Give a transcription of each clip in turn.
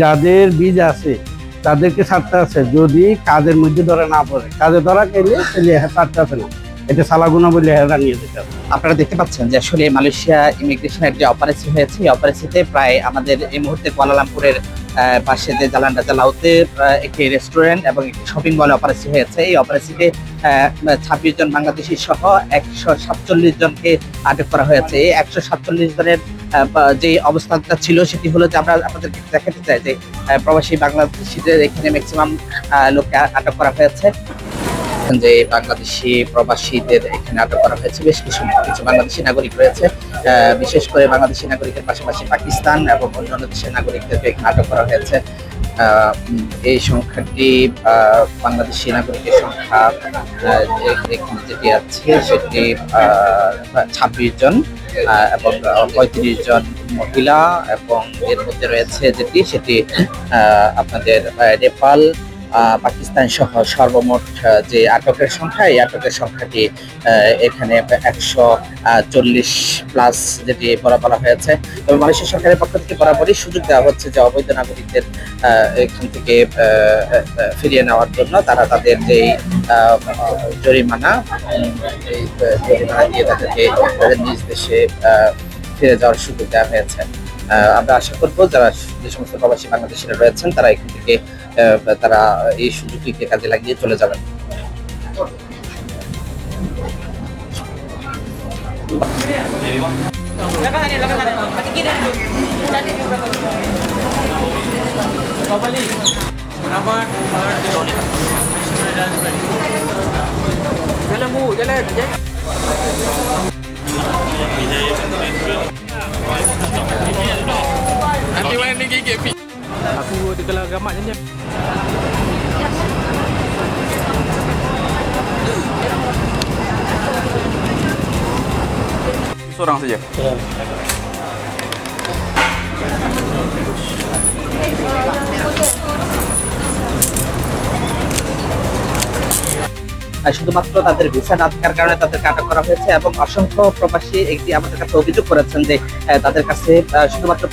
যাদের বীজ আছে তাদেরকে ছাড়তে আছে, যদি কাজের মধ্যে ধরা না পড়ে। কাজে ধরা গেলে ছাড়তে আছে না, এটা সালাগুনা বলে নিয়ে যেতে হবে। আপনারা দেখতে পাচ্ছেন যে আসলে মালয়েশিয়া ইমিগ্রেশনের যে অপারেশন হয়েছে, এই অপারেশনে প্রায় আমাদের এই মুহূর্তে কুয়ালালামপুরের পাশে যে জালান রাজা লাউতে একটি রেস্টুরেন্ট এবং একটি শপিং মলে অপারেশন হয়েছে। এই অপারেশনে 26 জন বাংলাদেশি সহ 147 জনকে আটক করা হয়েছে। এই 147 জনের যে অবস্থানটা ছিল সেটি হলো যে আমরা আপনাদেরকে দেখাতে চাই যে প্রবাসী বাংলাদেশিদের এখানে ম্যাক্সিমাম লোককে আটক করা হয়েছে। যে বাংলাদেশি প্রবাসীদের এখানে আটক করা হয়েছে, বেশ কিছু বাংলাদেশি নাগরিক রয়েছে, বিশেষ করে বাংলাদেশি নাগরিকের পাশাপাশি পাকিস্তান এবং অন্যান্য দেশের নাগরিকদেরকে এখানে আটক করা হয়েছে। এই সংখ্যাটি বাংলাদেশি নাগরিকের সংখ্যা এখানে যেটি আছে সেটি 26 জন এবং 35 জন মহিলা, এবং এর মধ্যে রয়েছে সেটি আপনাদের নেপাল, পাকিস্তান সহ সর্বমোট যে আটকের সংখ্যা, এই আটকের সংখ্যাটি এখানে 140+ যেটি বলা হয়েছে। তবে মালয়েশিয়া সরকারের পক্ষ থেকে বরাবরই সুযোগ দেওয়া হচ্ছে যে অবৈধ নাগরিকদের এখান থেকে ফিরিয়ে নেওয়ার জন্য। তারা তাদের যে জরিমানা দিয়ে তাদেরকে নিজ দেশে ফিরে যাওয়ার সুযোগ দেওয়া হয়েছে। আমরা আশা করবো যারা যে সমস্ত প্রবাসী বাংলাদেশিরা রয়েছেন তারা এখান থেকে তারা এই সুযোগটিকে কাজে লাগিয়ে চলে যাবেন। Nanti main ni gigit. Aku tergelar gamat je. Seorang saja. শুধুমাত্র তাদের ভিসা না থাকার কারণে তাদেরকে আটক করা হয়েছে, এবং অসংখ্য প্রবাসী একটি আমাদের কাছে অভিযোগ করেছেন যে তাদের কাছে শুধুমাত্র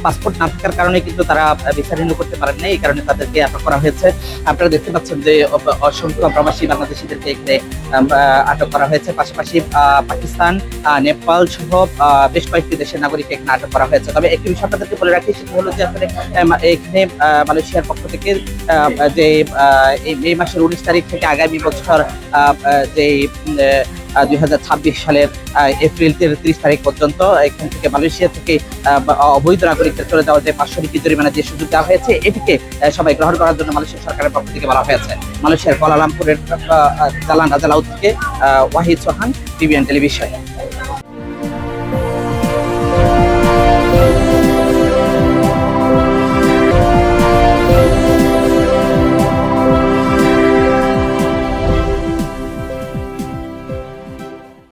পাসপোর্ট না থাকার কারণে কিন্তু তারা ভিসা রিনিউ করতে পারেন না, এই কারণে তাদেরকে আটক করা হয়েছে। আপনারা দেখতে পাচ্ছেন যে অসংখ্য প্রবাসী বাংলাদেশিদেরকে এখানে আটক করা হয়েছে, পাশাপাশি পাকিস্তান, নেপাল সহ বেশ কয়েকটি দেশের নাগরিক এখানে আটক করা হয়েছে। তবে একটি বিষয় আপনাদেরকে বলে রাখি, সেটা হলো যে আসলে এখানে মালয়েশিয়ার পক্ষ থেকে যে এই মাসের 19 তারিখ থেকে আগামী বছর যে 2026 সালের এপ্রিল 30 তারিখ পর্যন্ত এখান থেকে মালয়েশিয়া থেকে অবৈধ নাগরিকদের চলে যাওয়ার যে 500 রিঙ্গিত জরিমানা যে সুযোগ দেওয়া হয়েছে, এটিকে সবাই গ্রহণ করার জন্য মালয়েশিয়া সরকারের পক্ষ থেকে বলা হয়েছে। মালয়েশিয়ার কুয়ালালামপুরের জালান রাজা লাউত থেকে ওয়াহিদ সোহান, টিভিএন টেলিভিশন।